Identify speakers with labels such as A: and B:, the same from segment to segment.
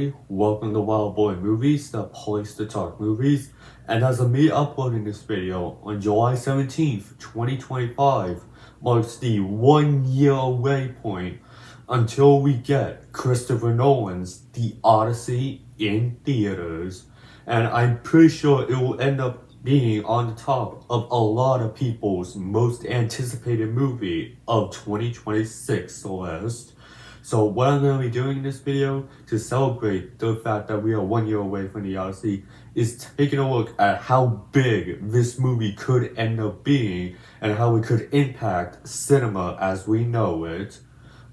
A: everybody, welcome to Wild Boy Movies, the place to talk movies. And as of me uploading this video on July 17th, 2025, marks the 1 year waypoint until we get Christopher Nolan's The Odyssey in theaters. And I'm pretty sure it will end up being on the top of a lot of people's most anticipated movie of 2026 list. So what I'm going to be doing in this video to celebrate the fact that we are 1 year away from the Odyssey is taking a look at how big this movie could end up being and how it could impact cinema as we know it.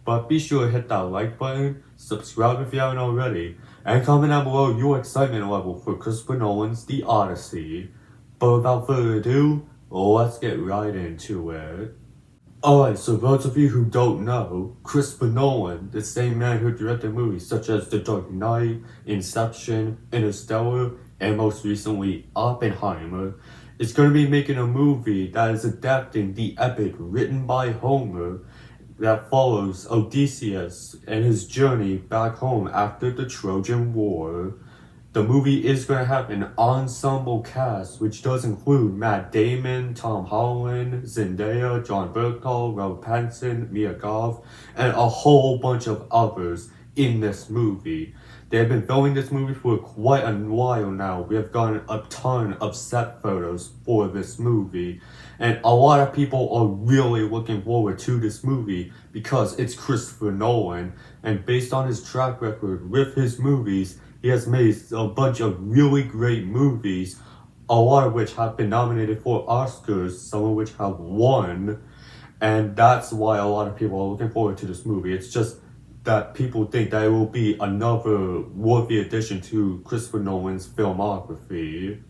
A: But be sure to hit that like button, subscribe if you haven't already, and comment down below your excitement level for Christopher Nolan's The Odyssey. But without further ado, let's get right into it. Alright, so those of you who don't know, Christopher Nolan, the same man who directed movies such as The Dark Knight, Inception, Interstellar, and most recently Oppenheimer, is going to be making a movie that is adapting the epic written by Homer that follows Odysseus and his journey back home after the Trojan War. The movie is going to have an ensemble cast, which does include Matt Damon, Tom Holland, Zendaya, John Bernthal, Robert Pattinson, Mia Goth, and a whole bunch of others in this movie. They have been filming this movie for quite a while now. We have gotten a ton of set photos for this movie. And a lot of people are really looking forward to this movie because it's Christopher Nolan. And based on his track record with his movies, he has made a bunch of really great movies, a lot of which have been nominated for Oscars, some of which have won. And that's why a lot of people are looking forward to this movie. It's just that people think that it will be another worthy addition to Christopher Nolan's filmography.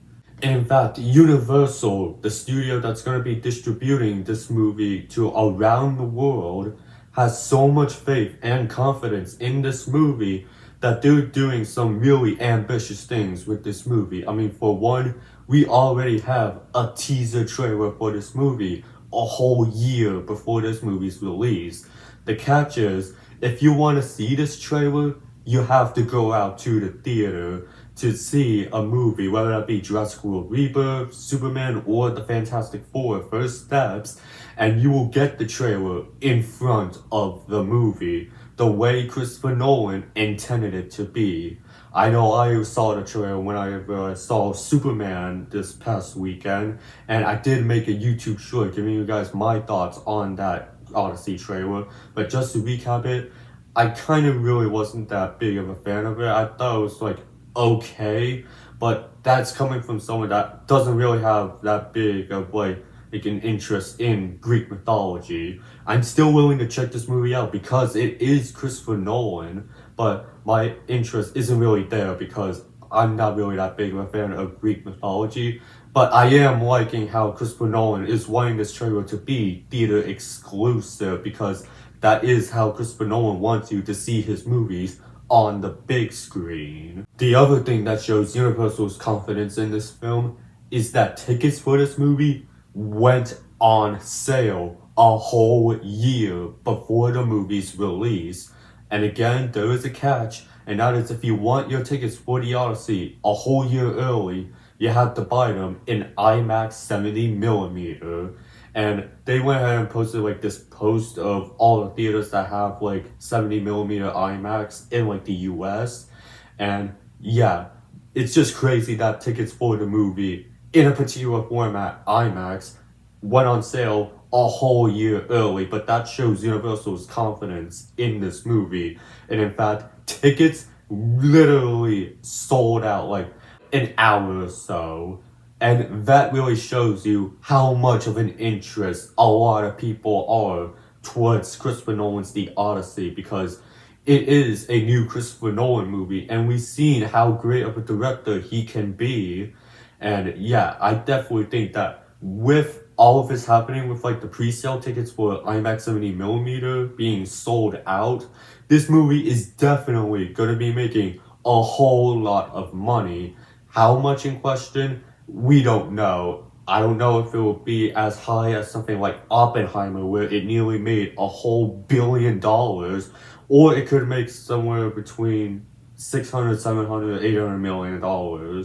A: And in fact, Universal, the studio that's going to be distributing this movie to around the world, has so much faith and confidence in this movie that they're doing some really ambitious things with this movie. I mean, for one, we already have a teaser trailer for this movie a whole year before this movie's release. The catch is, if you want to see this trailer, you have to go out to the theater to see a movie, whether that be Jurassic World Rebirth, Superman, or The Fantastic Four First Steps, and you will get the trailer in front of the movie, the way Christopher Nolan intended it to be. I know I saw the trailer when I saw Superman this past weekend, and I did make a YouTube short giving you guys my thoughts on that Odyssey trailer. But just to recap it, I kind of really wasn't that big of a fan of it. I thought it was like okay, but that's coming from someone that doesn't really have that big of like an interest in Greek mythology. I'm still willing to check this movie out because it is Christopher Nolan, but my interest isn't really there because I'm not really that big of a fan of Greek mythology. But I am liking how Christopher Nolan is wanting this trailer to be theater exclusive because that is how Christopher Nolan wants you to see his movies on the big screen. The other thing that shows Universal's confidence in this film is that tickets for this movie went on sale a whole year before the movie's release. And again, there is a catch, and that is if you want your tickets for the Odyssey a whole year early, you have to buy them in IMAX 70mm. And they went ahead and posted like this post of all the theaters that have like 70mm IMAX in like the US. And yeah, it's just crazy that tickets for the movie in a particular format, IMAX, went on sale a whole year early. But that shows Universal's confidence in this movie. And in fact, tickets literally sold out like an hour or so. And that really shows you how much of an interest a lot of people are towards Christopher Nolan's The Odyssey, because it is a new Christopher Nolan movie and we've seen how great of a director he can be. And yeah, I definitely think that with all of this happening, with like the pre-sale tickets for IMAX 70mm being sold out, this movie is definitely going to be making a whole lot of money. How much in question? We don't know. I don't know if it will be as high as something like Oppenheimer, where it nearly made a whole $1 billion, or it could make somewhere between $600, $700, $800 million.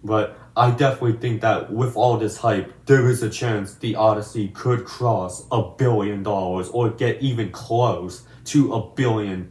A: But I definitely think that with all this hype, there is a chance the Odyssey could cross $1 billion or get even close to $1 billion.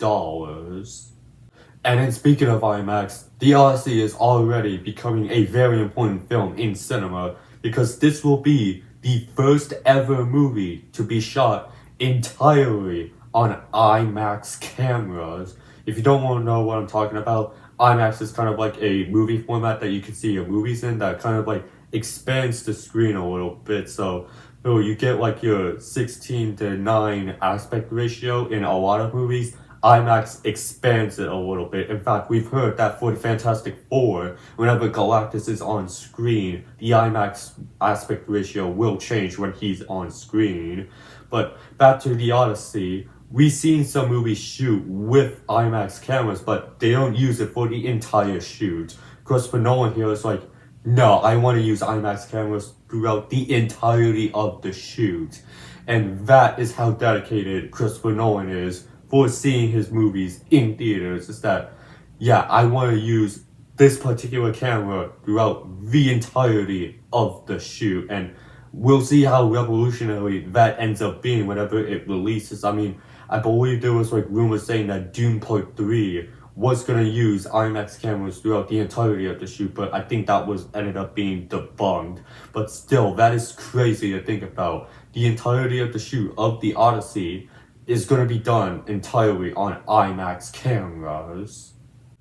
A: And then speaking of IMAX, The Odyssey is already becoming a very important film in cinema because this will be the first ever movie to be shot entirely on IMAX cameras. If you don't want to know what I'm talking about, IMAX is kind of like a movie format that you can see your movies in that kind of like expands the screen a little bit. So you get like your 16:9 aspect ratio in a lot of movies. IMAX expands it a little bit. In fact, we've heard that for the Fantastic Four, whenever Galactus is on screen, the IMAX aspect ratio will change when he's on screen. But back to the Odyssey, we've seen some movies shoot with IMAX cameras, but they don't use it for the entire shoot. Christopher Nolan here is like, no, I want to use IMAX cameras throughout the entirety of the shoot. And that is how dedicated Christopher Nolan is for seeing his movies in theaters. Is that, yeah, I want to use this particular camera throughout the entirety of the shoot. And we'll see how revolutionary that ends up being whenever it releases. I mean, I believe there was like rumors saying that Dune Part 3 was gonna use IMAX cameras throughout the entirety of the shoot, but I think that was ended up being debunked. But still, that is crazy to think about. The entirety of the shoot of the Odyssey is gonna be done entirely on IMAX cameras.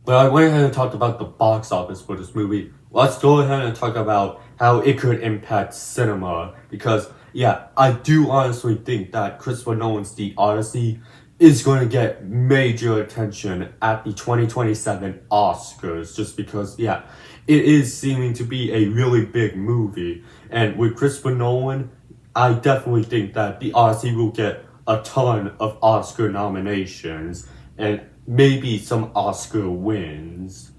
A: But I went ahead and talked about the box office for this movie. Let's go ahead and talk about how it could impact cinema. Because, yeah, I do honestly think that Christopher Nolan's The Odyssey is going to get major attention at the 2027 Oscars. Just because, yeah, it is seeming to be a really big movie. And with Christopher Nolan, I definitely think that The Odyssey will get a ton of Oscar nominations and maybe some Oscar wins.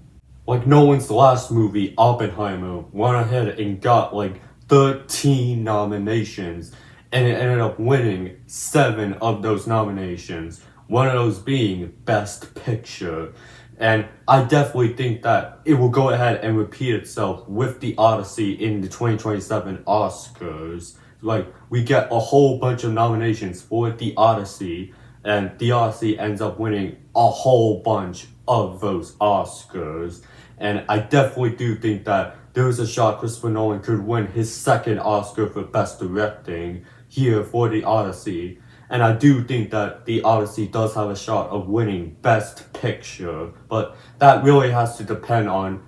A: Like Nolan's last movie, Oppenheimer, went ahead and got like 13 nominations, and it ended up winning 7 of those nominations, one of those being Best Picture. And I definitely think that it will go ahead and repeat itself with The Odyssey in the 2027 Oscars. Like, we get a whole bunch of nominations for The Odyssey, and The Odyssey ends up winning a whole bunch of those Oscars. And I definitely do think that there is a shot Christopher Nolan could win his second Oscar for Best Directing here for The Odyssey. And I do think that The Odyssey does have a shot of winning Best Picture, but that really has to depend on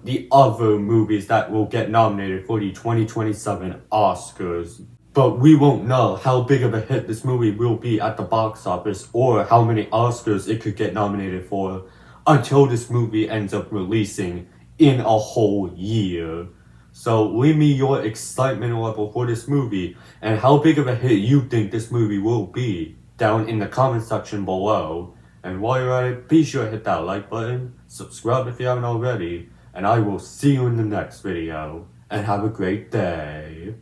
A: the other movies that will get nominated for the 2027 Oscars. But we won't know how big of a hit this movie will be at the box office or how many Oscars it could get nominated for until this movie ends up releasing in a whole year. So leave me your excitement level for this movie and how big of a hit you think this movie will be down in the comment section below. And while you're at it, be sure to hit that like button, subscribe if you haven't already, and I will see you in the next video, and have a great day.